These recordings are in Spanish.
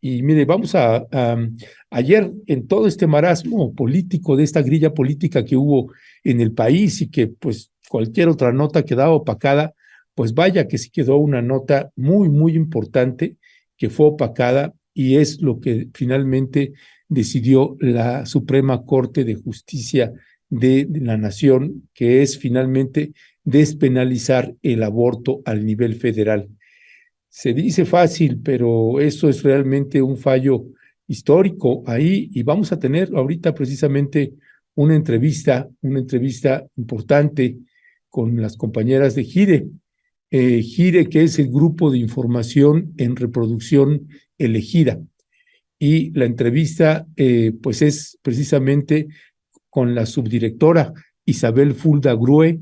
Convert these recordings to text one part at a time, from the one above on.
Y mire, ayer en todo este marasmo político, de esta grilla política que hubo en el país y que pues cualquier otra nota quedaba opacada, pues vaya que sí quedó una nota muy, muy importante que fue opacada y es lo que finalmente decidió la Suprema Corte de Justicia de la Nación, que es finalmente despenalizar el aborto al nivel federal. Se dice fácil, pero eso es realmente un fallo histórico ahí y vamos a tener ahorita precisamente una entrevista importante con las compañeras de GIRE. GIRE, que es el Grupo de Información en Reproducción Elegida. Y la entrevista pues es precisamente con la subdirectora Isabel Fulda Grue.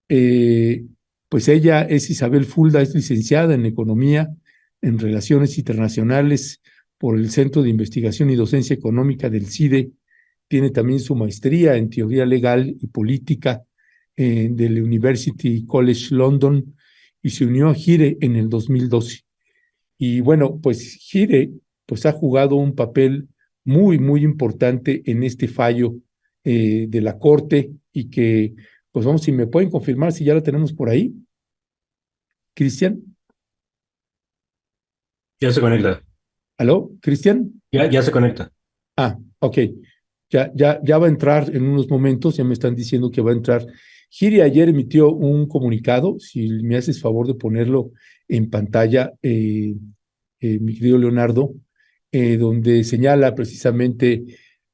eh, pues ella es Isabel Fulda, es licenciada en Economía, en Relaciones Internacionales por el Centro de Investigación y Docencia Económica del CIDE. Tiene también su maestría en Teoría Legal y Política del University College London y se unió a GIRE en el 2012. Y bueno, pues GIRE pues ha jugado un papel muy, muy importante en este fallo de la Corte y que, pues vamos, si me pueden confirmar si ya lo tenemos por ahí, Cristian. Ya se conecta. ¿Aló, Cristian? Ya se conecta. Ah, ok. Ya va a entrar en unos momentos, ya me están diciendo que va a entrar. GIRE ayer emitió un comunicado, si me haces favor de ponerlo en pantalla, mi querido Leonardo, donde señala precisamente: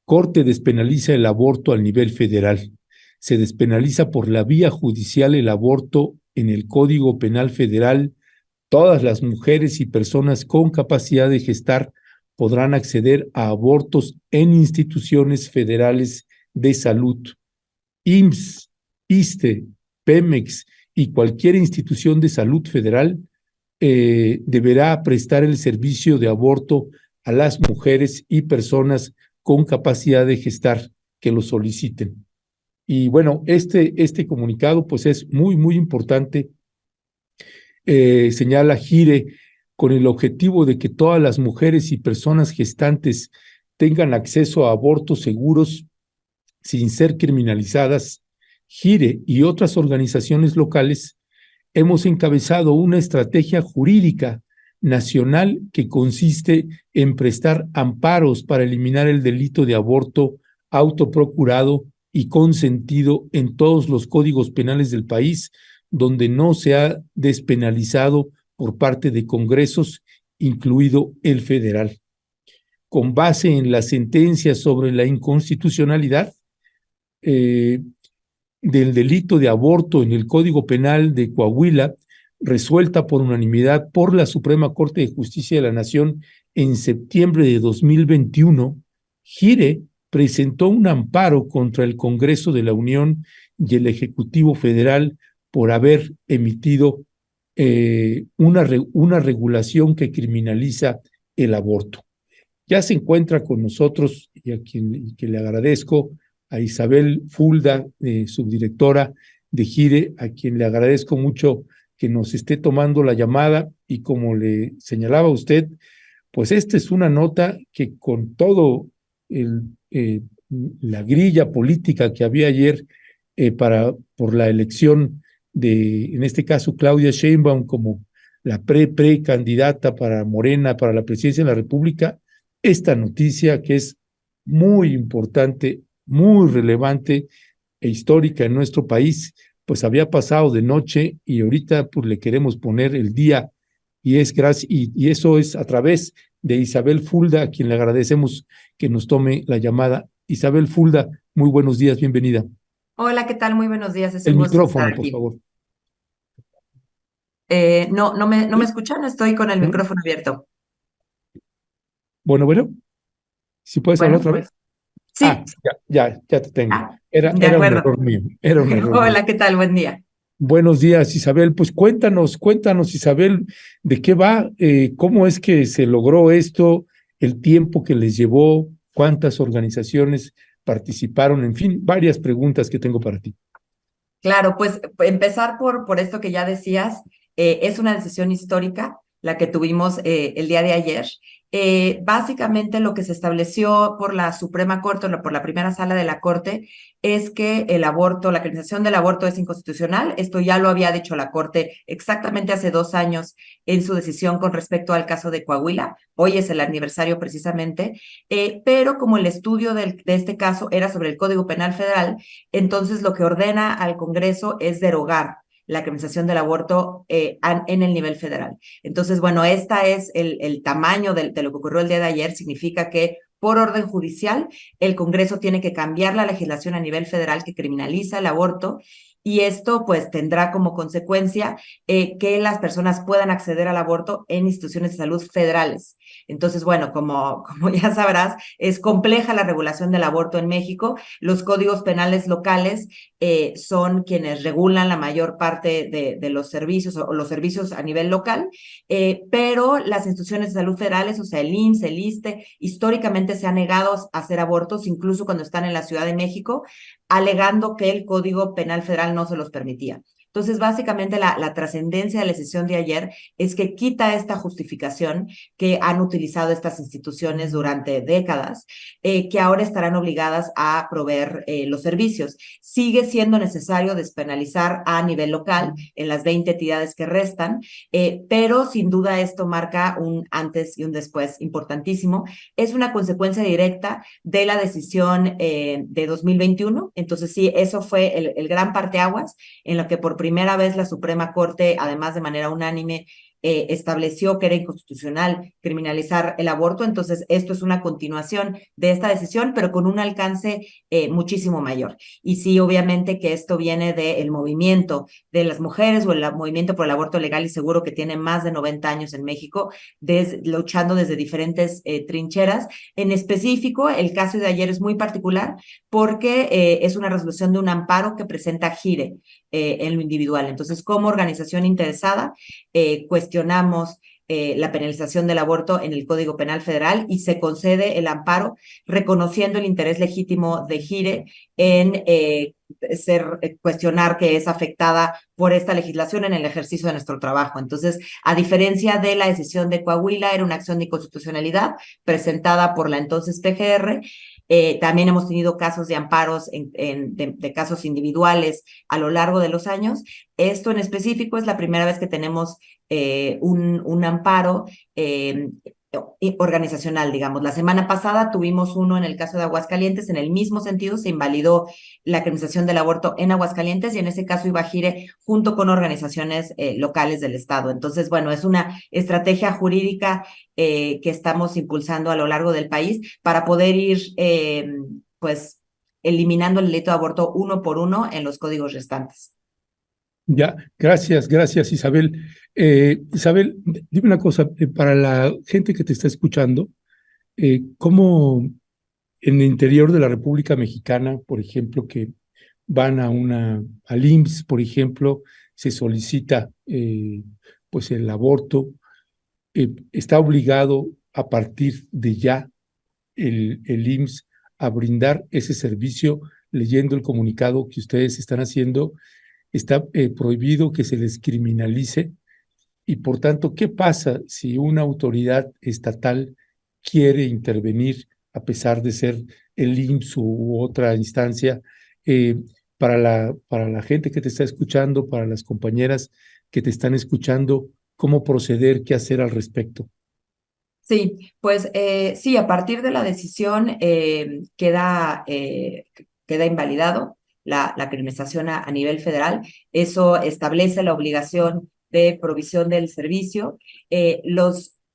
Corte despenaliza el aborto al nivel federal. Se despenaliza por la vía judicial el aborto en el Código Penal Federal. Todas las mujeres y personas con capacidad de gestar podrán acceder a abortos en instituciones federales de salud. IMSS, ISSSTE, Pemex y cualquier institución de salud federal deberá prestar el servicio de aborto a las mujeres y personas con capacidad de gestar que lo soliciten. Y bueno, este comunicado pues es muy, muy importante. Señala GIRE, con el objetivo de que todas las mujeres y personas gestantes tengan acceso a abortos seguros sin ser criminalizadas. GIRE y otras organizaciones locales hemos encabezado una estrategia jurídica nacional que consiste en prestar amparos para eliminar el delito de aborto autoprocurado y consentido en todos los códigos penales del país, donde no se ha despenalizado por parte de congresos, incluido el federal. Con base en la sentencia sobre la inconstitucionalidad eh, del delito de aborto en el Código Penal de Coahuila, resuelta por unanimidad por la Suprema Corte de Justicia de la Nación en septiembre de 2021, GIRE presentó un amparo contra el Congreso de la Unión y el Ejecutivo Federal por haber emitido una regulación que criminaliza el aborto. Ya se encuentra con nosotros y a quien que le agradezco, a Isabel Fulda, subdirectora de GIRE, a quien le agradezco mucho que nos esté tomando la llamada y como le señalaba usted, pues esta es una nota que con todo el, la grilla política que había ayer por la elección de, en este caso, Claudia Sheinbaum como la pre-candidata para Morena, para la presidencia de la República, esta noticia que es muy importante, muy relevante e histórica en nuestro país, pues había pasado de noche y ahorita pues le queremos poner el día y es gracias y eso es a través de Isabel Fulda, a quien le agradecemos que nos tome la llamada. Isabel Fulda, muy buenos días, bienvenida. Hola, ¿qué tal? Muy buenos días, es El un gusto estar micrófono, por aquí. favor. No me ¿Sí? escuchan, estoy con el ¿No? micrófono abierto. Bueno, si puedes hablar Bueno, otra vez. pues sí, Ya te tengo. ah, Era, de era un acuerdo. error mío, era un error mío. Hola, ¿qué tal? Buen día. Buenos días, Isabel. Pues cuéntanos, Isabel, de qué va, cómo es que se logró esto, el tiempo que les llevó, cuántas organizaciones participaron, en fin, varias preguntas que tengo para ti. Claro, pues empezar por esto que ya decías, es una decisión histórica la que tuvimos el día de ayer. Básicamente lo que se estableció por la Suprema Corte o por la primera sala de la Corte es que el aborto, la criminalización del aborto es inconstitucional. Esto ya lo había dicho la Corte exactamente hace 2 años en su decisión con respecto al caso de Coahuila. Hoy es el aniversario precisamente, pero como el estudio de este caso era sobre el Código Penal Federal, entonces lo que ordena al Congreso es derogar la criminalización del aborto en el nivel federal. Entonces, bueno, esta es el tamaño de lo que ocurrió el día de ayer. Significa que por orden judicial, el Congreso tiene que cambiar la legislación a nivel federal que criminaliza el aborto, y esto pues tendrá como consecuencia que las personas puedan acceder al aborto en instituciones de salud federales. Entonces, bueno, como ya sabrás, es compleja la regulación del aborto en México. Los códigos penales locales son quienes regulan la mayor parte de los servicios o los servicios a nivel local, pero las instituciones de salud federales, o sea, el IMSS, el ISSSTE, históricamente se han negado a hacer abortos, incluso cuando están en la Ciudad de México, alegando que el Código Penal Federal no se los permitía. Entonces, básicamente la trascendencia de la decisión de ayer es que quita esta justificación que han utilizado estas instituciones durante décadas, que ahora estarán obligadas a proveer los servicios. Sigue siendo necesario despenalizar a nivel local en las 20 entidades que restan, pero sin duda esto marca un antes y un después importantísimo. Es una consecuencia directa de la decisión de 2021. Entonces, sí, eso fue el gran parteaguas en lo que por primera vez la Suprema Corte, además de manera unánime, estableció que era inconstitucional criminalizar el aborto. Entonces, esto es una continuación de esta decisión, pero con un alcance muchísimo mayor. Y sí, obviamente que esto viene del movimiento de las mujeres o el movimiento por el aborto legal y seguro, que tiene más de 90 años en México, luchando desde diferentes trincheras. En específico, el caso de ayer es muy particular porque es una resolución de un amparo que presenta GIRE en lo individual. Entonces, como organización interesada, cuestionamos la penalización del aborto en el Código Penal Federal, y se concede el amparo reconociendo el interés legítimo de GIRE en cuestionar que es afectada por esta legislación en el ejercicio de nuestro trabajo. Entonces, a diferencia de la decisión de Coahuila, era una acción de inconstitucionalidad presentada por la entonces PGR. También hemos tenido casos de amparos de casos individuales a lo largo de los años. Esto en específico es la primera vez que tenemos un amparo organizacional, digamos. La semana pasada tuvimos uno en el caso de Aguascalientes. En el mismo sentido, se invalidó la criminalización del aborto en Aguascalientes, y en ese caso iba GIRE junto con organizaciones locales del Estado. Entonces, bueno, es una estrategia jurídica que estamos impulsando a lo largo del país para poder ir, pues, eliminando el delito de aborto uno por uno en los códigos restantes. Ya, gracias, Isabel. Isabel, dime una cosa, para la gente que te está escuchando, ¿cómo en el interior de la República Mexicana, por ejemplo, que van al IMSS, por ejemplo, se solicita pues el aborto, está obligado a partir de ya el IMSS a brindar ese servicio? Leyendo el comunicado que ustedes están haciendo, está prohibido que se les criminalice, y por tanto, ¿qué pasa si una autoridad estatal quiere intervenir, a pesar de ser el IMSS u otra instancia? Para la gente que te está escuchando, para las compañeras que te están escuchando, ¿cómo proceder? ¿Qué hacer al respecto? Sí, pues sí, a partir de la decisión queda invalidado la criminalización a nivel federal. Eso establece la obligación de provisión del servicio.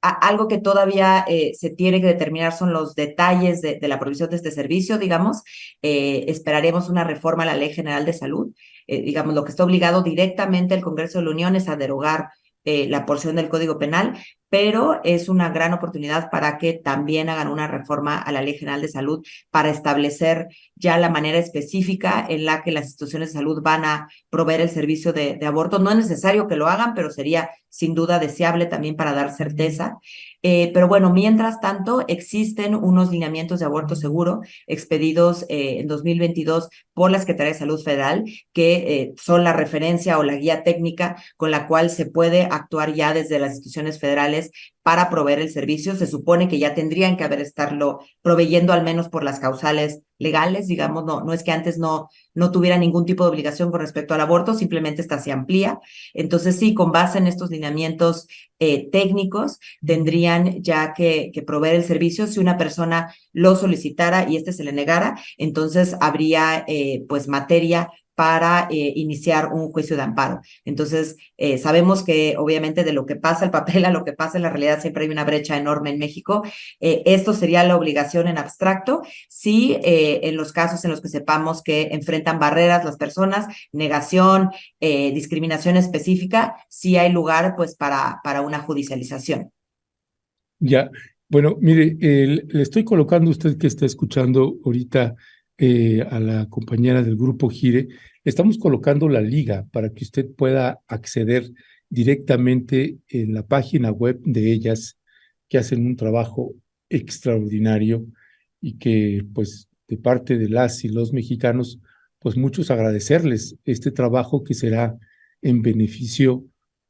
Algo que todavía se tiene que determinar son los detalles de la provisión de este servicio, digamos. Esperaremos una reforma a la Ley General de Salud. Digamos, lo que está obligado directamente el Congreso de la Unión es a derogar la porción del Código Penal, pero es una gran oportunidad para que también hagan una reforma a la Ley General de Salud para establecer ya la manera específica en la que las instituciones de salud van a proveer el servicio de aborto. No es necesario que lo hagan, pero sería sin duda deseable también para dar certeza. Pero bueno, mientras tanto, existen unos lineamientos de aborto seguro expedidos en 2022 por la Secretaría de Salud Federal, que son la referencia o la guía técnica con la cual se puede actuar ya desde las instituciones federales legales para proveer el servicio. Se supone que ya tendrían que estarlo proveyendo al menos por las causales legales, digamos, no es que antes no tuviera ningún tipo de obligación con respecto al aborto, simplemente esta se amplía. Entonces sí, con base en estos lineamientos técnicos, tendrían ya que proveer el servicio. Si una persona lo solicitara y se le negara, entonces habría pues materia para iniciar un juicio de amparo. Entonces, sabemos que obviamente de lo que pasa el papel a lo que pasa en la realidad siempre hay una brecha enorme en México. Esto sería la obligación en abstracto. Sí, en los casos en los que sepamos que enfrentan barreras las personas, negación, discriminación específica, sí hay lugar pues para una judicialización. Ya, bueno, mire, le estoy colocando a usted que está escuchando ahorita a la compañera del grupo Gire, le estamos colocando la liga para que usted pueda acceder directamente en la página web de ellas, que hacen un trabajo extraordinario y que, pues, de parte de las y los mexicanos, pues muchos agradecerles este trabajo que será en beneficio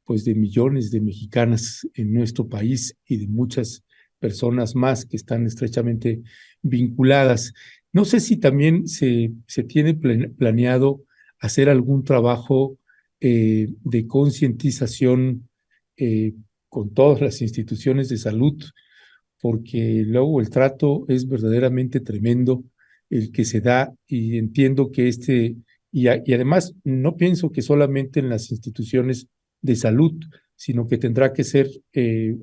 pues de millones de mexicanas en nuestro país y de muchas personas más que están estrechamente vinculadas. No sé si también se tiene planeado hacer algún trabajo de concientización con todas las instituciones de salud, porque luego el trato es verdaderamente tremendo el que se da y entiendo que y además no pienso que solamente en las instituciones de salud, sino que tendrá que ser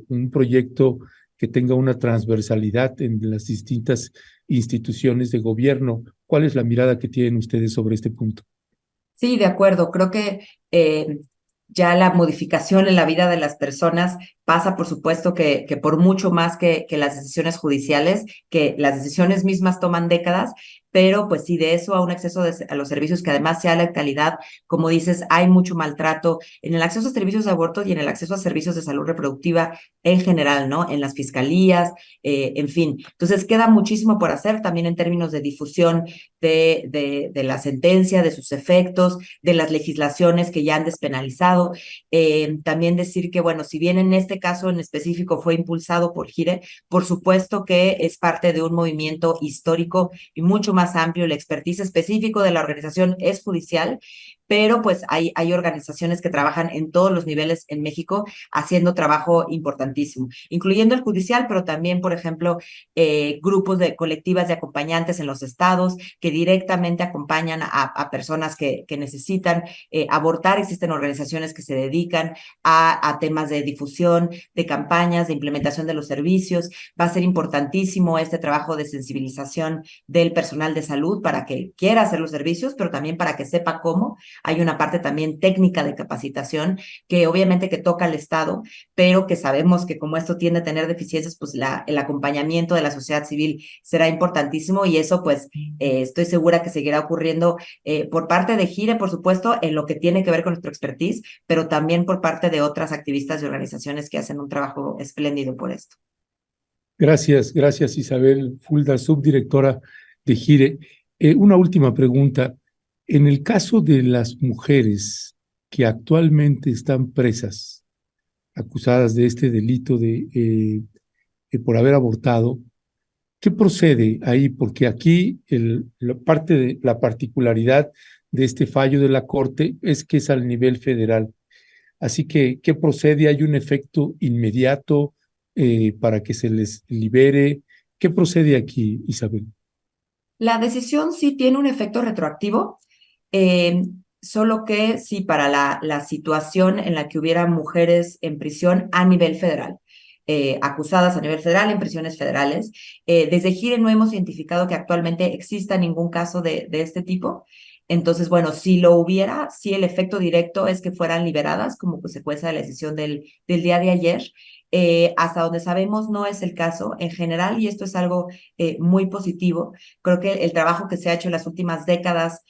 un proyecto que tenga una transversalidad en las distintas instituciones de gobierno. ¿Cuál es la mirada que tienen ustedes sobre este punto? Sí, de acuerdo. Creo que ya la modificación en la vida de las personas pasa, por supuesto, que por mucho más que las decisiones judiciales, que las decisiones mismas toman décadas, pero pues sí, de eso a un acceso a los servicios que además sea la calidad, como dices, hay mucho maltrato en el acceso a servicios de aborto y en el acceso a servicios de salud reproductiva en general, ¿no? En las fiscalías, en fin. Entonces queda muchísimo por hacer también en términos de difusión de la sentencia, de sus efectos, de las legislaciones que ya han despenalizado. También decir que, bueno, si bien en este caso en específico fue impulsado por Gire, por supuesto que es parte de un movimiento histórico y mucho más amplio. La expertise específico de la organización es judicial, pero pues hay organizaciones que trabajan en todos los niveles en México haciendo trabajo importantísimo, incluyendo el judicial, pero también, por ejemplo, grupos de colectivas de acompañantes en los estados que directamente acompañan a personas que necesitan abortar. Existen organizaciones que se dedican a temas de difusión, de campañas, de implementación de los servicios. Va a ser importantísimo este trabajo de sensibilización del personal de salud para que quiera hacer los servicios, pero también para que sepa cómo. Hay una parte también técnica de capacitación que obviamente que toca al Estado, pero que sabemos que como esto tiende a tener deficiencias, pues el acompañamiento de la sociedad civil será importantísimo y eso pues estoy segura que seguirá ocurriendo por parte de Gire, por supuesto, en lo que tiene que ver con nuestro expertise, pero también por parte de otras activistas y organizaciones que hacen un trabajo espléndido por esto. Gracias Isabel Fulda, subdirectora de Gire. Una última pregunta. En el caso de las mujeres que actualmente están presas, acusadas de este delito por haber abortado, ¿qué procede ahí? Porque aquí parte de la particularidad de este fallo de la Corte es que es al nivel federal. Así que, ¿qué procede? ¿Hay un efecto inmediato para que se les libere? ¿Qué procede aquí, Isabel? La decisión sí tiene un efecto retroactivo, eh, solo que sí para la situación en la que hubiera mujeres en prisión a nivel federal. Acusadas a nivel federal en prisiones federales. Desde Gire no hemos identificado que actualmente exista ningún caso de este tipo. Entonces, bueno, si lo hubiera, sí el efecto directo es que fueran liberadas como consecuencia de la decisión del día de ayer. Hasta donde sabemos no es el caso en general y esto es algo muy positivo. Creo que el trabajo que se ha hecho en las últimas décadas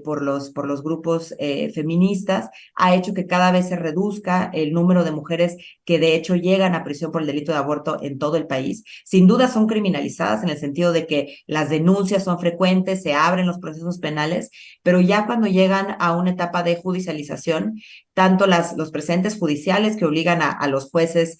por los grupos feministas, ha hecho que cada vez se reduzca el número de mujeres que de hecho llegan a prisión por el delito de aborto en todo el país. Sin duda son criminalizadas en el sentido de que las denuncias son frecuentes, se abren los procesos penales, pero ya cuando llegan a una etapa de judicialización, tanto los precedentes judiciales que obligan a los jueces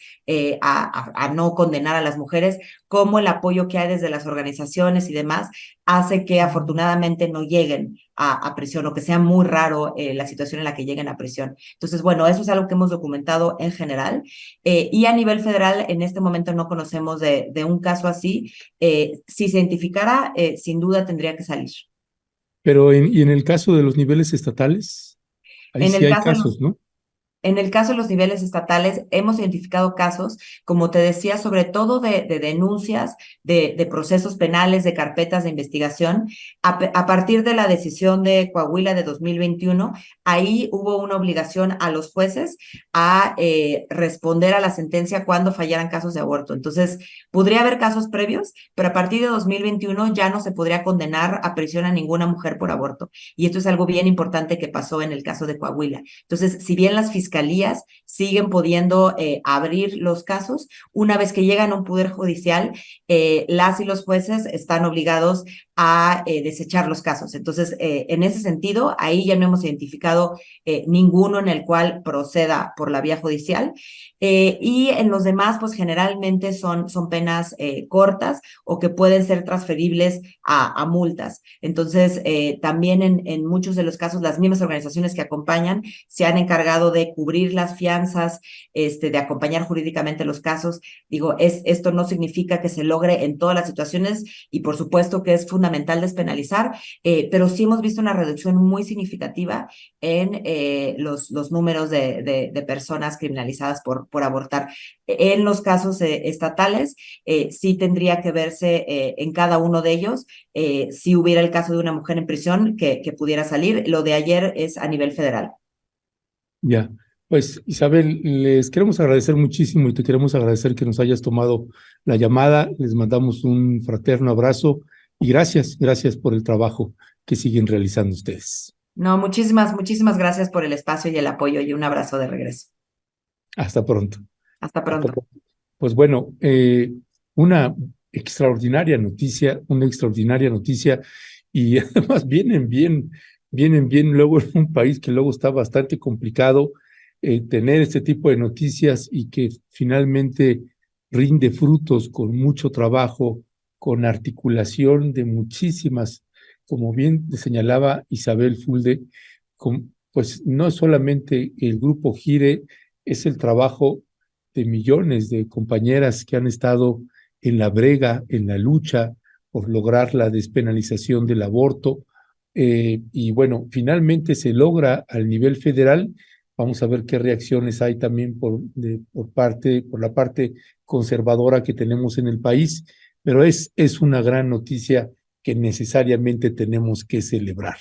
a no condenar a las mujeres, como el apoyo que hay desde las organizaciones y demás, hace que afortunadamente no lleguen a prisión o que sea muy raro la situación en la que lleguen a prisión. Entonces, bueno, eso es algo que hemos documentado en general y a nivel federal en este momento no conocemos de un caso así. Si se identificara, sin duda tendría que salir. Pero y en el caso de los niveles estatales, ahí En sí el hay caso de casos, los ¿no? En el caso de los niveles estatales, hemos identificado casos, como te decía, sobre todo de denuncias, de procesos penales, de carpetas de investigación. A partir de la decisión de Coahuila de 2021, ahí hubo una obligación a los jueces a responder a la sentencia cuando fallaran casos de aborto. Entonces, podría haber casos previos, pero a partir de 2021 ya no se podría condenar a prisión a ninguna mujer por aborto. Y esto es algo bien importante que pasó en el caso de Coahuila. Entonces, si bien las fiscalías siguen pudiendo abrir los casos, una vez que llegan a un poder judicial, las y los jueces están obligados a desechar los casos. Entonces, en ese sentido, ahí ya no hemos identificado ninguno en el cual proceda por la vía judicial. Y en los demás, pues generalmente son penas cortas o que pueden ser transferibles a multas. Entonces, también en muchos de los casos, las mismas organizaciones que acompañan se han encargado de cubrir las fianzas, de acompañar jurídicamente los casos. Digo, esto no significa que se logre en todas las situaciones y por supuesto que es fundamental despenalizar, pero sí hemos visto una reducción muy significativa en los números de personas criminalizadas por abortar. En los casos estatales, sí tendría que verse en cada uno de ellos si hubiera el caso de una mujer en prisión que pudiera salir. Lo de ayer es a nivel federal. Ya, pues Isabel, les queremos agradecer muchísimo y te queremos agradecer que nos hayas tomado la llamada. Les mandamos un fraterno abrazo y gracias por el trabajo que siguen realizando ustedes. No, muchísimas gracias por el espacio y el apoyo y un abrazo de regreso. Hasta pronto. Hasta Hasta pronto. pronto. Pues bueno, una una extraordinaria noticia y además vienen bien luego en un país que luego está bastante complicado tener este tipo de noticias y que finalmente rinde frutos con mucho trabajo, con articulación de muchísimas, como bien señalaba Isabel Fulde, pues no solamente el grupo Gire, es el trabajo de millones de compañeras que han estado en la brega, en la lucha por lograr la despenalización del aborto. Y bueno, finalmente se logra al nivel federal. Vamos a ver qué reacciones hay también por la parte conservadora que tenemos en el país, pero es una gran noticia que necesariamente tenemos que celebrar.